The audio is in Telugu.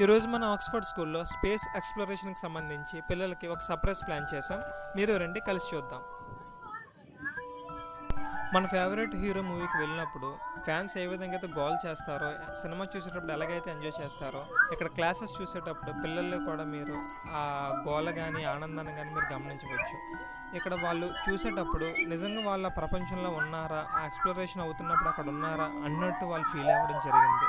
ఈరోజు మన ఆక్స్ఫర్డ్ స్కూల్లో స్పేస్ ఎక్స్ప్లోరేషన్కి సంబంధించి పిల్లలకి ఒక సర్ప్రైజ్ ప్లాన్ చేసాం. మీరు రండి కలిసి చూద్దాం. మన ఫేవరెట్ హీరో మూవీకి వెళ్ళినప్పుడు ఫ్యాన్స్ ఏ విధంగా అయితే గోల్ చేస్తారో, సినిమా చూసేటప్పుడు ఎలాగైతే ఎంజాయ్ చేస్తారో, ఇక్కడ క్లాసెస్ చూసేటప్పుడు పిల్లల్లో కూడా మీరు ఆ గోల కానీ ఆనందాన్ని కానీ మీరు గమనించవచ్చు. ఇక్కడ వాళ్ళు చూసేటప్పుడు నిజంగా వాళ్ళ ప్రపంచంలో ఉన్నారా, ఆ ఎక్స్ప్లోరేషన్ అవుతున్నప్పుడు అక్కడ ఉన్నారా అన్నట్టు వాళ్ళు ఫీల్ అవ్వడం జరిగింది.